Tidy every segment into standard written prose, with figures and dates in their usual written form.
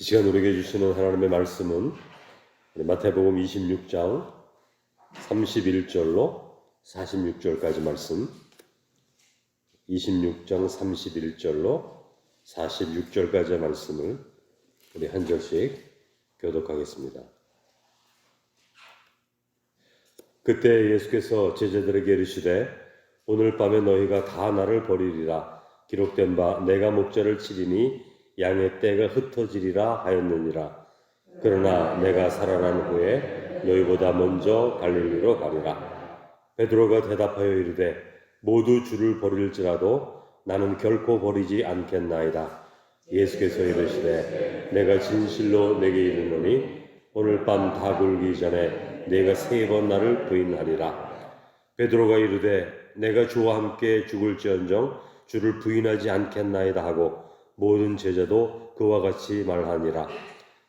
이 시간 우리에게 주시는 하나님의 말씀은 마태복음 26장 31절로 46절까지 말씀, 26장 31절로 46절까지의 말씀을 우리 한 절씩 교독하겠습니다. 그때 예수께서 제자들에게 이르시되 오늘 밤에 너희가 다 나를 버리리라. 기록된 바 내가 목자를 치리니 양의 떼가 흩어지리라 하였느니라. 그러나 내가 살아난 후에 너희보다 먼저 갈릴리로 가리라. 베드로가 대답하여 이르되 모두 주를 버릴지라도 나는 결코 버리지 않겠나이다. 예수께서 이르시되 내가 진실로 내게 이르노니 오늘 밤 다 굴기 전에 내가 3번 나를 부인하리라. 베드로가 이르되 내가 주와 함께 죽을지언정 주를 부인하지 않겠나이다 하고 모든 제자도 그와 같이 말하니라.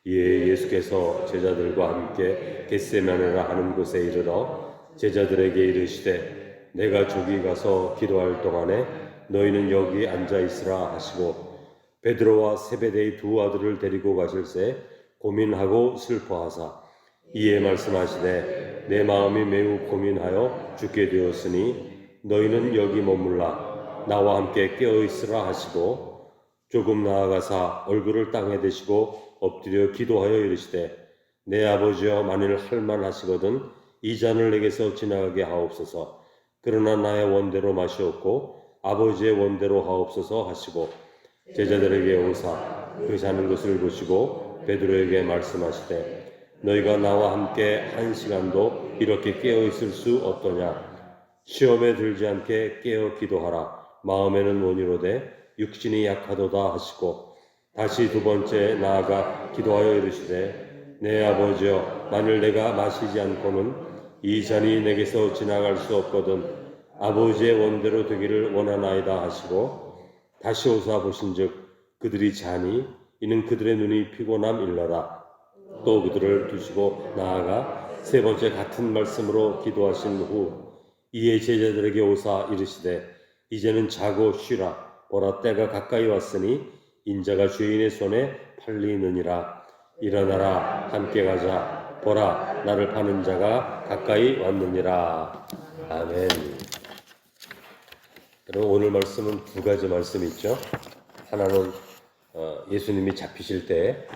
이에 예수께서 제자들과 함께 겟세마네라 하는 곳에 이르러 제자들에게 이르시되 내가 저기 가서 기도할 동안에 너희는 여기 앉아 있으라 하시고 베드로와 세베대의 두 아들을 데리고 가실새 고민하고 슬퍼하사 이에 말씀하시되 내 마음이 매우 고민하여 죽게 되었으니 너희는 여기 머물라 나와 함께 깨어 있으라 하시고 조금 나아가사 얼굴을 땅에 대시고 엎드려 기도하여 이르시되 내 아버지여 만일 할만하시거든 이 잔을 내게서 지나가게 하옵소서. 그러나 나의 원대로 마시옵고 아버지의 원대로 하옵소서 하시고 제자들에게 오사 그 자는 것을 보시고 베드로에게 말씀하시되 너희가 나와 함께 1시간도 이렇게 깨어 있을 수 없더냐. 시험에 들지 않게 깨어 기도하라. 마음에는 원이로되 육신이 약하도다 하시고 다시 두 번째 나아가 기도하여 이르시되 내 아버지여 만일 내가 마시지 않고는 이 잔이 내게서 지나갈 수 없거든 아버지의 원대로 되기를 원하나이다 하시고 다시 오사 보신즉 그들이 자니 이는 그들의 눈이 피곤함 일러라. 또 그들을 두시고 나아가 3번째 같은 말씀으로 기도하신 후 이에 제자들에게 오사 이르시되 이제는 자고 쉬라. 보라 때가 가까이 왔으니 인자가 죄인의 손에 팔리느니라. 일어나라 함께 가자. 보라 나를 파는 자가 가까이 왔느니라. 아멘. 여러분 오늘 말씀은 두 가지 말씀이 있죠. 하나는 예수님이 잡히실 때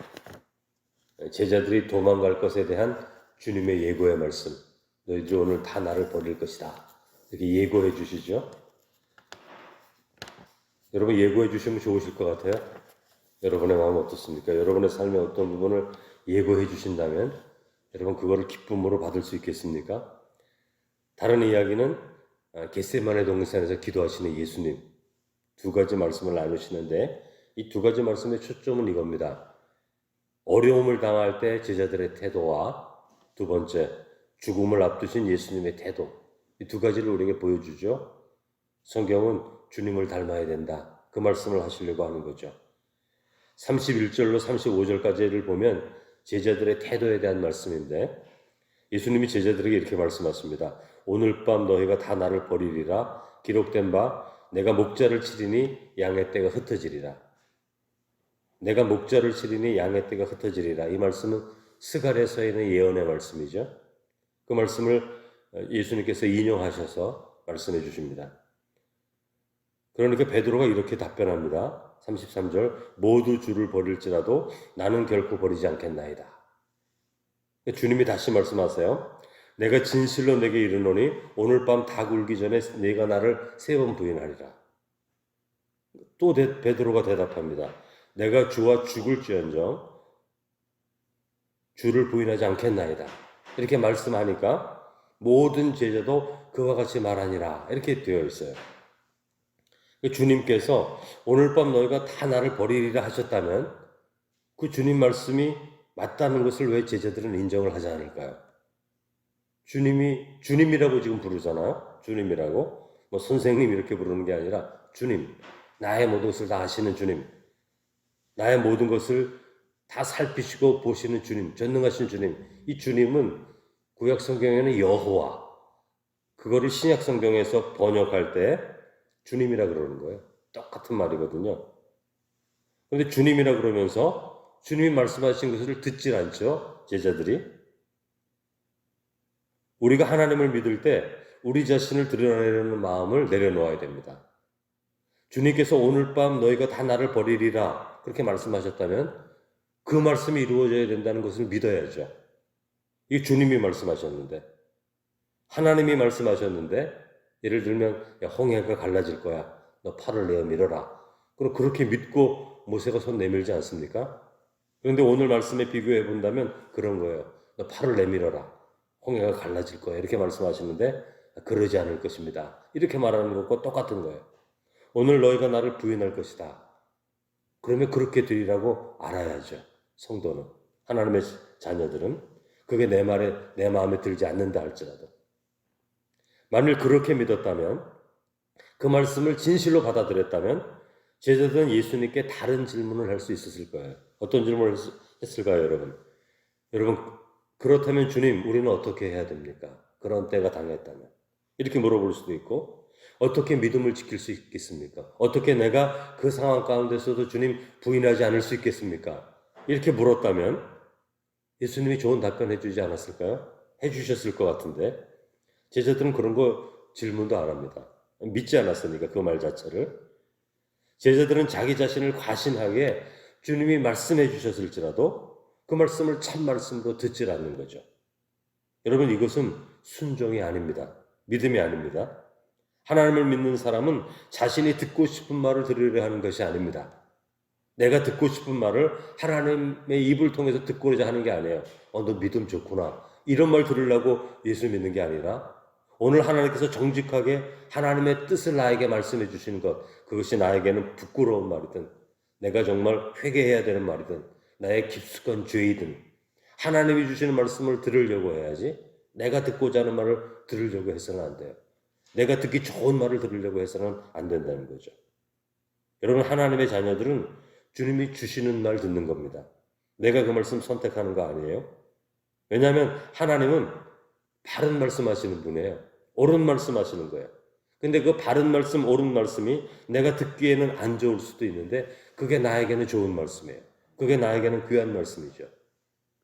제자들이 도망갈 것에 대한 주님의 예고의 말씀. 너희들이 오늘 다 나를 버릴 것이다. 이렇게 예고해 주시죠. 여러분 예고해 주시면 좋으실 것 같아요. 여러분의 마음은 어떻습니까? 여러분의 삶의 어떤 부분을 예고해 주신다면 여러분 그거를 기쁨으로 받을 수 있겠습니까? 다른 이야기는 겟세마네 동산에서 기도하시는 예수님 두 가지 말씀을 나누시는데 이 두 가지 말씀의 초점은 이겁니다. 어려움을 당할 때 제자들의 태도와 두 번째 죽음을 앞두신 예수님의 태도 이 두 가지를 우리에게 보여주죠. 성경은 주님을 닮아야 된다. 그 말씀을 하시려고 하는 거죠. 31절로 35절까지를 보면 제자들의 태도에 대한 말씀인데 예수님이 제자들에게 이렇게 말씀하십니다. 오늘 밤 너희가 다 나를 버리리라. 기록된 바 내가 목자를 치리니 양의 떼가 흩어지리라. 내가 목자를 치리니 양의 떼가 흩어지리라. 이 말씀은 스가랴서에는 예언의 말씀이죠. 그 말씀을 예수님께서 인용하셔서 말씀해 주십니다. 그러니까 베드로가 이렇게 답변합니다. 33절 모두 주를 버릴지라도 나는 결코 버리지 않겠나이다. 주님이 다시 말씀하세요. 내가 진실로 내게 이르노니 오늘 밤 다 굴기 전에 네가 나를 3번 부인하리라. 또 베드로가 대답합니다. 내가 주와 죽을지언정 주를 부인하지 않겠나이다. 이렇게 말씀하니까 모든 제자도 그와 같이 말하니라 이렇게 되어 있어요. 주님께서 오늘 밤 너희가 다 나를 버리리라 하셨다면 그 주님 말씀이 맞다는 것을 왜 제자들은 인정을 하지 않을까요? 주님이 주님이라고 지금 부르잖아요. 주님이라고 뭐 선생님 이렇게 부르는 게 아니라 주님, 나의 모든 것을 다 아시는 주님, 나의 모든 것을 다 살피시고 보시는 주님, 전능하신 주님. 이 주님은 구약 성경에는 여호와, 그거를 신약 성경에서 번역할 때 주님이라 그러는 거예요. 똑같은 말이거든요. 그런데 주님이라 그러면서 주님이 말씀하신 것을 듣질 않죠, 제자들이. 우리가 하나님을 믿을 때 우리 자신을 드러내려는 마음을 내려놓아야 됩니다. 주님께서 오늘 밤 너희가 다 나를 버리리라 그렇게 말씀하셨다면 그 말씀이 이루어져야 된다는 것을 믿어야죠. 이게 주님이 말씀하셨는데, 하나님이 말씀하셨는데, 예를 들면 야, 홍해가 갈라질 거야. 너 팔을 내어 밀어라. 그럼 그렇게 믿고 모세가 손 내밀지 않습니까? 그런데 오늘 말씀에 비교해 본다면 그런 거예요. 너 팔을 내밀어라. 홍해가 갈라질 거야. 이렇게 말씀하시는데 그러지 않을 것입니다. 이렇게 말하는 것과 똑같은 거예요. 오늘 너희가 나를 부인할 것이다. 그러면 그렇게 되리라고 알아야죠. 성도는, 하나님의 자녀들은. 그게 내 마음에 들지 않는다 할지라도. 만일 그렇게 믿었다면, 그 말씀을 진실로 받아들였다면 제자들은 예수님께 다른 질문을 할 수 있었을 거예요. 어떤 질문을 했을까요, 여러분? 여러분, 그렇다면 주님, 우리는 어떻게 해야 됩니까? 그런 때가 당했다면. 이렇게 물어볼 수도 있고, 어떻게 믿음을 지킬 수 있겠습니까? 어떻게 내가 그 상황 가운데서도 주님 부인하지 않을 수 있겠습니까? 이렇게 물었다면 예수님이 좋은 답변 해주지 않았을까요? 해주셨을 것 같은데 제자들은 그런 거 질문도 안 합니다. 믿지 않았으니까 그 말 자체를. 제자들은 자기 자신을 과신하게 주님이 말씀해 주셨을지라도 그 말씀을 참 말씀으로 듣질 않는 거죠. 여러분, 이것은 순종이 아닙니다. 믿음이 아닙니다. 하나님을 믿는 사람은 자신이 듣고 싶은 말을 들으려 하는 것이 아닙니다. 내가 듣고 싶은 말을 하나님의 입을 통해서 듣고자 하는 게 아니에요. 너 믿음 좋구나. 이런 말 들으려고 예수 믿는 게 아니라 오늘 하나님께서 정직하게 하나님의 뜻을 나에게 말씀해 주시는 것, 그것이 나에게는 부끄러운 말이든 내가 정말 회개해야 되는 말이든 나의 깊숙한 죄이든 하나님이 주시는 말씀을 들으려고 해야지 내가 듣고자 하는 말을 들으려고 해서는 안 돼요. 내가 듣기 좋은 말을 들으려고 해서는 안 된다는 거죠. 여러분, 하나님의 자녀들은 주님이 주시는 말 듣는 겁니다. 내가 그 말씀 선택하는 거 아니에요? 왜냐하면 하나님은 바른 말씀하시는 분이에요. 옳은 말씀하시는 거예요. 근데 그 바른 말씀, 옳은 말씀이 내가 듣기에는 안 좋을 수도 있는데 그게 나에게는 좋은 말씀이에요. 그게 나에게는 귀한 말씀이죠.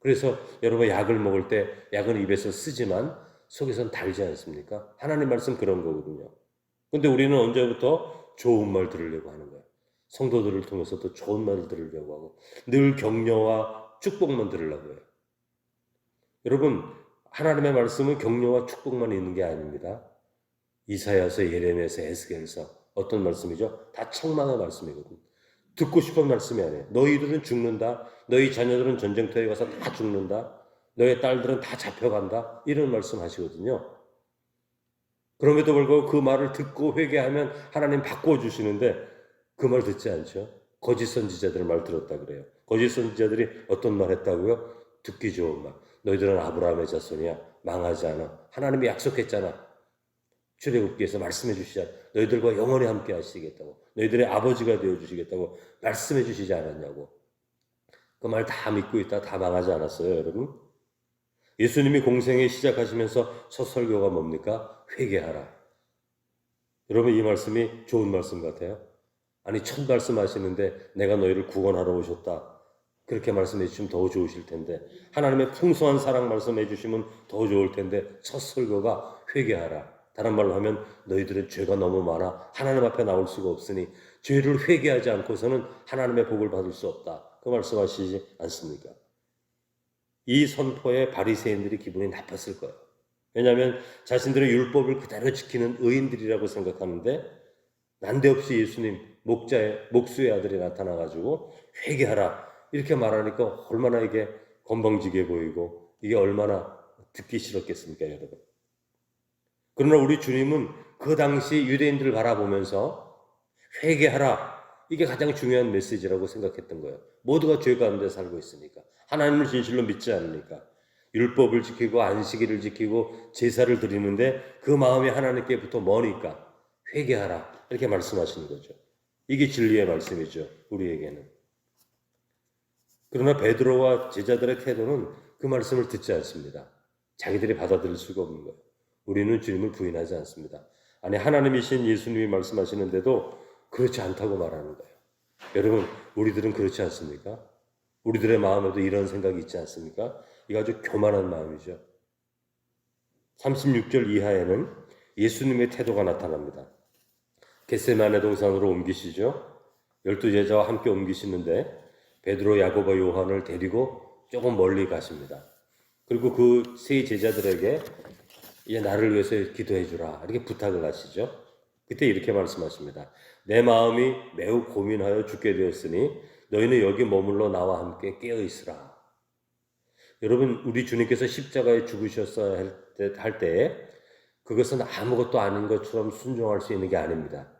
그래서 여러분, 약을 먹을 때 약은 입에서 쓰지만 속에선 달지 않습니까? 하나님 말씀 그런 거거든요. 근데 우리는 언제부터 좋은 말 들으려고 하는 거예요. 성도들을 통해서도 좋은 말을 들으려고 하고 늘 격려와 축복만 들으려고 해요. 여러분, 하나님의 말씀은 격려와 축복만 있는 게 아닙니다. 이사야서, 예레미야서, 에스겔서 어떤 말씀이죠? 다 책망의 말씀이거든요. 듣고 싶은 말씀이 아니에요. 너희들은 죽는다. 너희 자녀들은 전쟁터에 가서 다 죽는다. 너의 딸들은 다 잡혀간다. 이런 말씀 하시거든요. 그럼에도 불구하고 그 말을 듣고 회개하면 하나님 바꿔주시는데 그 말 듣지 않죠. 거짓 선지자들의 말 들었다 그래요. 거짓 선지자들이 어떤 말 했다고요? 듣기 좋은 말. 너희들은 아브라함의 자손이야. 망하지 않아. 하나님이 약속했잖아. 출애굽기에서 말씀해 주시자. 너희들과 영원히 함께 하시겠다고. 너희들의 아버지가 되어주시겠다고 말씀해 주시지 않았냐고. 그 말 다 믿고 있다 다 망하지 않았어요, 여러분? 예수님이 공생에 시작하시면서 첫 설교가 뭡니까? 회개하라. 여러분, 이 말씀이 좋은 말씀 같아요? 아니, 첫 말씀하시는데 내가 너희를 구원하러 오셨다. 그렇게 말씀해 주시면 더 좋으실 텐데, 하나님의 풍성한 사랑 말씀해 주시면 더 좋을 텐데 첫 설교가 회개하라. 다른 말로 하면 너희들은 죄가 너무 많아 하나님 앞에 나올 수가 없으니 죄를 회개하지 않고서는 하나님의 복을 받을 수 없다. 그 말씀하시지 않습니까? 이 선포에 바리새인들이 기분이 나빴을 거예요. 왜냐하면 자신들의 율법을 그대로 지키는 의인들이라고 생각하는데 난데없이 예수님 목수의 아들이 나타나가지고 회개하라 이렇게 말하니까 얼마나 이게 건방지게 보이고 이게 얼마나 듣기 싫었겠습니까, 여러분? 그러나 우리 주님은 그 당시 유대인들을 바라보면서 회개하라, 이게 가장 중요한 메시지라고 생각했던 거예요. 모두가 죄 가운데 살고 있으니까, 하나님을 진실로 믿지 않으니까, 율법을 지키고 안식일을 지키고 제사를 드리는데 그 마음이 하나님께부터 머니까 회개하라 이렇게 말씀하시는 거죠. 이게 진리의 말씀이죠, 우리에게는. 그러나 베드로와 제자들의 태도는 그 말씀을 듣지 않습니다. 자기들이 받아들일 수가 없는 거예요. 우리는 주님을 부인하지 않습니다. 아니, 하나님이신 예수님이 말씀하시는데도 그렇지 않다고 말하는 거예요. 여러분, 우리들은 그렇지 않습니까? 우리들의 마음에도 이런 생각이 있지 않습니까? 이거 아주 교만한 마음이죠. 36절 이하에는 예수님의 태도가 나타납니다. 겟세마네 동산으로 옮기시죠. 12제자와 함께 옮기시는데 베드로, 야고보, 요한을 데리고 조금 멀리 가십니다. 그리고 그 세 제자들에게 이제 나를 위해서 기도해 주라 이렇게 부탁을 하시죠. 그때 이렇게 말씀하십니다. 내 마음이 매우 고민하여 죽게 되었으니 너희는 여기 머물러 나와 함께 깨어 있으라. 여러분, 우리 주님께서 십자가에 죽으셨어야 할 때에 그것은 아무것도 아닌 것처럼 순종할 수 있는 게 아닙니다.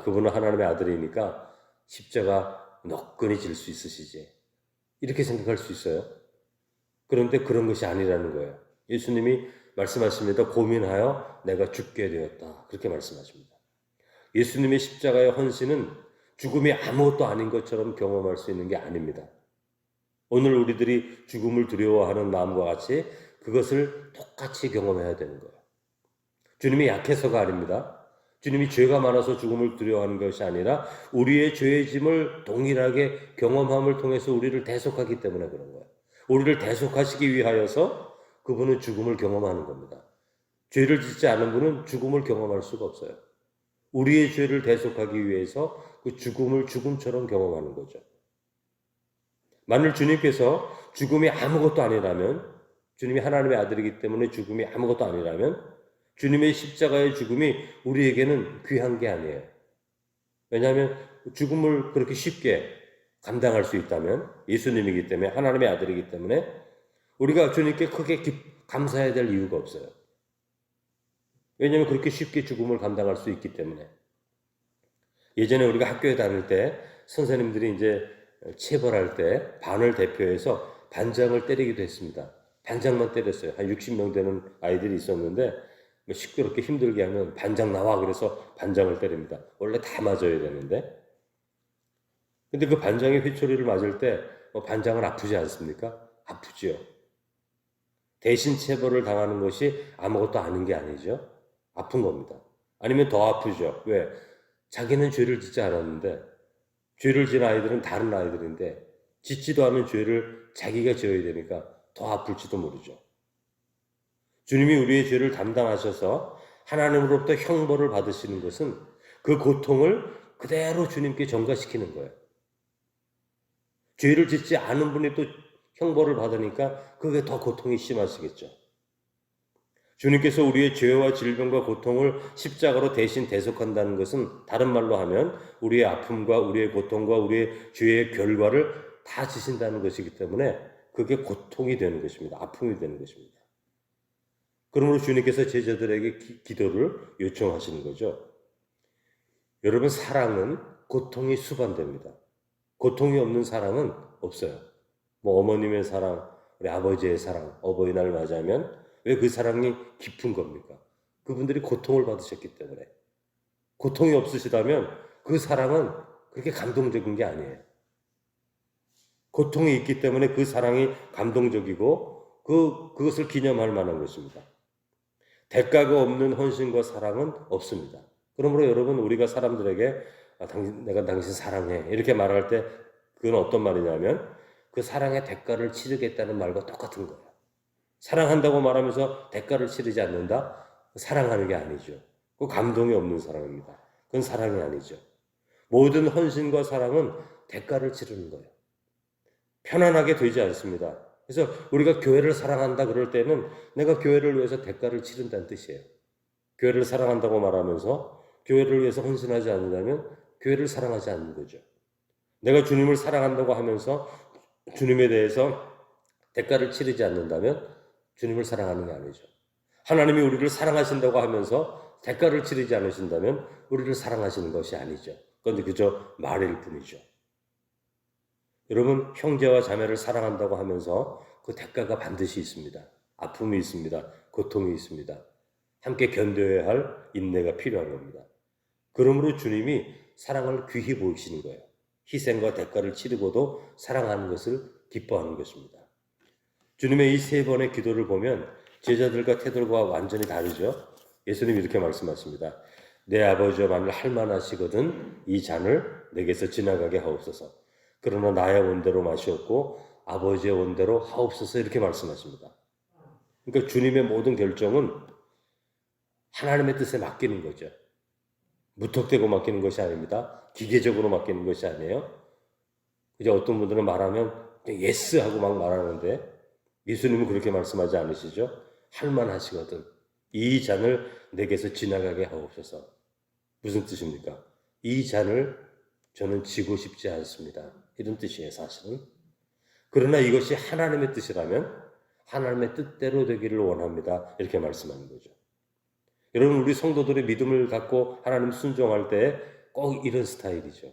그분은 하나님의 아들이니까 십자가 너끈히 질 수 있으시지, 이렇게 생각할 수 있어요. 그런데 그런 것이 아니라는 거예요. 예수님이 말씀하십니다. 고민하여 내가 죽게 되었다, 그렇게 말씀하십니다. 예수님의 십자가의 헌신은 죽음이 아무것도 아닌 것처럼 경험할 수 있는 게 아닙니다. 오늘 우리들이 죽음을 두려워하는 마음과 같이 그것을 똑같이 경험해야 되는 거예요. 주님이 약해서가 아닙니다. 주님이 죄가 많아서 죽음을 두려워하는 것이 아니라 우리의 죄의 짐을 동일하게 경험함을 통해서 우리를 대속하기 때문에 그런 거예요. 우리를 대속하시기 위하여서 그분은 죽음을 경험하는 겁니다. 죄를 짓지 않은 분은 죽음을 경험할 수가 없어요. 우리의 죄를 대속하기 위해서 그 죽음을 죽음처럼 경험하는 거죠. 만일 주님께서 죽음이 아무것도 아니라면, 주님이 하나님의 아들이기 때문에 죽음이 아무것도 아니라면 주님의 십자가의 죽음이 우리에게는 귀한 게 아니에요. 왜냐하면 죽음을 그렇게 쉽게 감당할 수 있다면 예수님이기 때문에, 하나님의 아들이기 때문에 우리가 주님께 크게 감사해야 될 이유가 없어요. 왜냐하면 그렇게 쉽게 죽음을 감당할 수 있기 때문에. 예전에 우리가 학교에 다닐 때 선생님들이 이제 체벌할 때 반을 대표해서 반장을 때리기도 했습니다. 반장만 때렸어요. 한 60명 되는 아이들이 있었는데 시끄럽게 힘들게 하면 반장 나와, 그래서 반장을 때립니다. 원래 다 맞아야 되는데. 근데 그 반장의 회초리를 맞을 때 반장은 아프지 않습니까? 아프지요. 대신 체벌을 당하는 것이 아무것도 아닌 게 아니죠. 아픈 겁니다. 아니면 더 아프죠. 왜? 자기는 죄를 짓지 않았는데, 죄를 지은 아이들은 다른 아이들인데 짓지도 않은 죄를 자기가 지어야 되니까 더 아플지도 모르죠. 주님이 우리의 죄를 담당하셔서 하나님으로부터 형벌을 받으시는 것은 그 고통을 그대로 주님께 전가시키는 거예요. 죄를 짓지 않은 분이 또 형벌을 받으니까 그게 더 고통이 심하시겠죠. 주님께서 우리의 죄와 질병과 고통을 십자가로 대신 대속한다는 것은 다른 말로 하면 우리의 아픔과 우리의 고통과 우리의 죄의 결과를 다 지신다는 것이기 때문에 그게 고통이 되는 것입니다. 아픔이 되는 것입니다. 그러므로 주님께서 제자들에게 기도를 요청하시는 거죠. 여러분, 사랑은 고통이 수반됩니다. 고통이 없는 사랑은 없어요. 어머님의 사랑, 우리 아버지의 사랑, 어버이날 맞이하면 왜 그 사랑이 깊은 겁니까? 그분들이 고통을 받으셨기 때문에. 고통이 없으시다면 그 사랑은 그렇게 감동적인 게 아니에요. 고통이 있기 때문에 그 사랑이 감동적이고 그것을 기념할 만한 것입니다. 대가가 없는 헌신과 사랑은 없습니다. 그러므로 여러분, 우리가 사람들에게 내가 당신 사랑해 이렇게 말할 때 그건 어떤 말이냐면 그 사랑의 대가를 치르겠다는 말과 똑같은 거예요. 사랑한다고 말하면서 대가를 치르지 않는다? 사랑하는 게 아니죠. 그 감동이 없는 사랑입니다. 그건 사랑이 아니죠. 모든 헌신과 사랑은 대가를 치르는 거예요. 편안하게 되지 않습니다. 그래서 우리가 교회를 사랑한다 그럴 때는 내가 교회를 위해서 대가를 치른다는 뜻이에요. 교회를 사랑한다고 말하면서 교회를 위해서 헌신하지 않는다면 교회를 사랑하지 않는 거죠. 내가 주님을 사랑한다고 하면서 주님에 대해서 대가를 치르지 않는다면 주님을 사랑하는 게 아니죠. 하나님이 우리를 사랑하신다고 하면서 대가를 치르지 않으신다면 우리를 사랑하시는 것이 아니죠. 그런데 그저 말일 뿐이죠. 여러분, 형제와 자매를 사랑한다고 하면서 그 대가가 반드시 있습니다. 아픔이 있습니다. 고통이 있습니다. 함께 견뎌야 할 인내가 필요한 겁니다. 그러므로 주님이 사랑을 귀히 보이시는 거예요. 희생과 대가를 치르고도 사랑하는 것을 기뻐하는 것입니다. 주님의 이 세 번의 기도를 보면 제자들과 태도가 완전히 다르죠. 예수님이 이렇게 말씀하십니다. 내 아버지와 만일 할 만하시거든 이 잔을 내게서 지나가게 하옵소서. 그러나 나의 원대로 마시옵고 아버지의 원대로 하옵소서 이렇게 말씀하십니다. 그러니까 주님의 모든 결정은 하나님의 뜻에 맡기는 거죠. 무턱대고 맡기는 것이 아닙니다. 기계적으로 맡기는 것이 아니에요. 이제 어떤 분들은 말하면 예스 하고 막 말하는데 예수님은 그렇게 말씀하지 않으시죠? 할만하시거든 이 잔을 내게서 지나가게 하옵소서. 무슨 뜻입니까? 이 잔을 저는 지고 싶지 않습니다. 이런 뜻이에요, 사실은. 그러나 이것이 하나님의 뜻이라면 하나님의 뜻대로 되기를 원합니다. 이렇게 말씀하는 거죠. 여러분, 우리 성도들의 믿음을 갖고 하나님 순종할 때 꼭 이런 스타일이죠.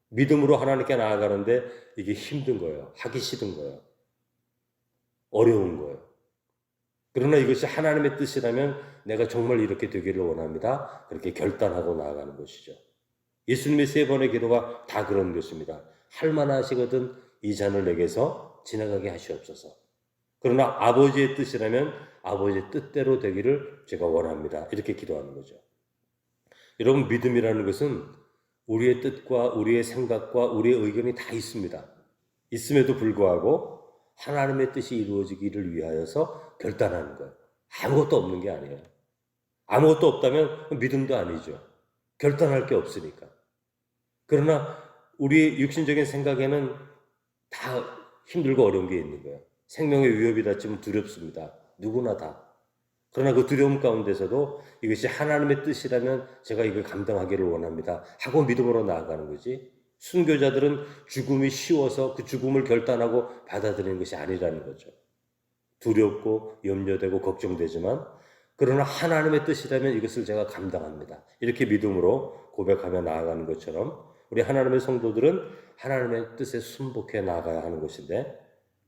믿음으로 하나님께 나아가는데 이게 힘든 거예요. 하기 싫은 거예요. 어려운 거예요. 그러나 이것이 하나님의 뜻이라면 내가 정말 이렇게 되기를 원합니다. 그렇게 결단하고 나아가는 것이죠. 예수님의 3번의 기도가 다 그런 것입니다. 할만하시거든 이 잔을 내게서 지나가게 하시옵소서. 그러나 아버지의 뜻이라면 아버지의 뜻대로 되기를 제가 원합니다. 이렇게 기도하는 거죠. 여러분, 믿음이라는 것은 우리의 뜻과 우리의 생각과 우리의 의견이 다 있습니다. 있음에도 불구하고 하나님의 뜻이 이루어지기를 위하여서 결단하는 거예요. 아무것도 없는 게 아니에요. 아무것도 없다면 믿음도 아니죠. 결단할 게 없으니까. 그러나 우리 육신적인 생각에는 다 힘들고 어려운 게 있는 거예요. 생명의 위협이 닥치면 두렵습니다. 누구나 다. 그러나 그 두려움 가운데서도 이것이 하나님의 뜻이라면 제가 이걸 감당하기를 원합니다 하고 믿음으로 나아가는 거지. 순교자들은 죽음이 쉬워서 그 죽음을 결단하고 받아들이는 것이 아니라는 거죠. 두렵고 염려되고 걱정되지만 그러나 하나님의 뜻이라면 이것을 제가 감당합니다. 이렇게 믿음으로 고백하며 나아가는 것처럼 우리 하나님의 성도들은 하나님의 뜻에 순복해 나아가야 하는 것인데,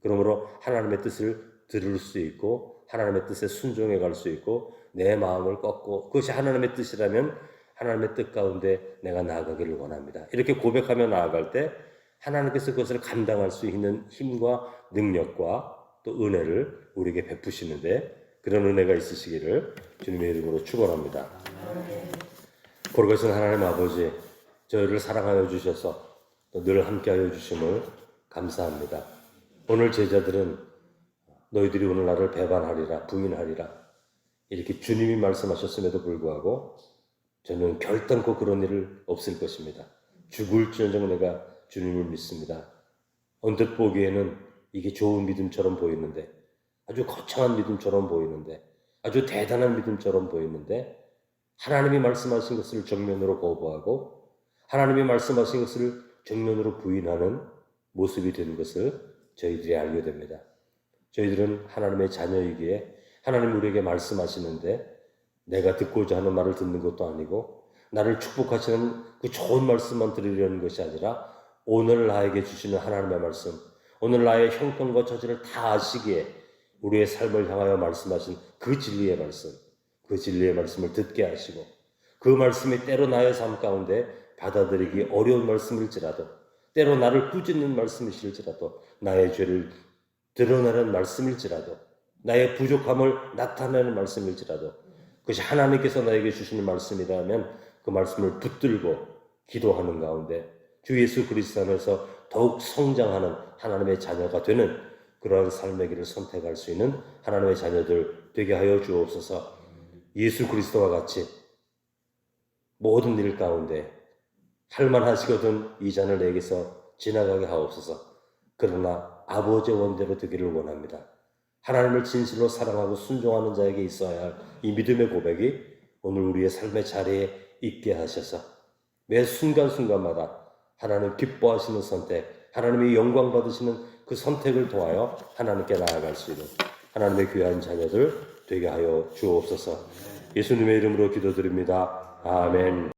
그러므로 하나님의 뜻을 들을 수 있고 하나님의 뜻에 순종해 갈 수 있고 내 마음을 꺾고 그것이 하나님의 뜻이라면 하나님의 뜻 가운데 내가 나아가기를 원합니다. 이렇게 고백하며 나아갈 때 하나님께서 그것을 감당할 수 있는 힘과 능력과 또 은혜를 우리에게 베푸시는데 그런 은혜가 있으시기를 주님의 이름으로 축원합니다. 거룩하신 하나님 아버지, 저희를 사랑하여 주셔서 또 늘 함께하여 주심을 감사합니다. 오늘 제자들은 너희들이 오늘 나를 배반하리라, 부인하리라 이렇게 주님이 말씀하셨음에도 불구하고 저는 결단코 그런 일을 없을 것입니다. 죽을지언정 내가 주님을 믿습니다. 언뜻 보기에는 이게 좋은 믿음처럼 보이는데, 아주 거창한 믿음처럼 보이는데, 아주 대단한 믿음처럼 보이는데 하나님이 말씀하신 것을 정면으로 거부하고 하나님이 말씀하신 것을 정면으로 부인하는 모습이 되는 것을 저희들이 알게 됩니다. 저희들은 하나님의 자녀이기에 하나님 우리에게 말씀하시는데 내가 듣고자 하는 말을 듣는 것도 아니고 나를 축복하시는 그 좋은 말씀만 들으려는 것이 아니라 오늘 나에게 주시는 하나님의 말씀, 오늘 나의 형편과 처지를 다 아시기에 우리의 삶을 향하여 말씀하신 그 진리의 말씀, 그 진리의 말씀을 듣게 하시고 그 말씀이 때로 나의 삶 가운데 받아들이기 어려운 말씀일지라도 때로 나를 꾸짖는 말씀이실지라도 나의 죄를 드러내는 말씀일지라도 나의 부족함을 나타내는 말씀일지라도 그것이 하나님께서 나에게 주시는 말씀이라면 그 말씀을 붙들고 기도하는 가운데 주 예수 그리스도 안에서 더욱 성장하는 하나님의 자녀가 되는 그러한 삶의 길을 선택할 수 있는 하나님의 자녀들 되게 하여 주옵소서. 예수 그리스도와 같이 모든 일 가운데 할만하시거든 이 잔을 내게서 지나가게 하옵소서. 그러나 아버지의 원대로 되기를 원합니다. 하나님을 진실로 사랑하고 순종하는 자에게 있어야 할 이 믿음의 고백이 오늘 우리의 삶의 자리에 있게 하셔서 매 순간순간마다 하나님 기뻐하시는 선택, 하나님의 영광 받으시는 그 선택을 통하여 하나님께 나아갈 수 있는 하나님의 귀한 자녀들 되게 하여 주옵소서. 예수님의 이름으로 기도드립니다. 아멘.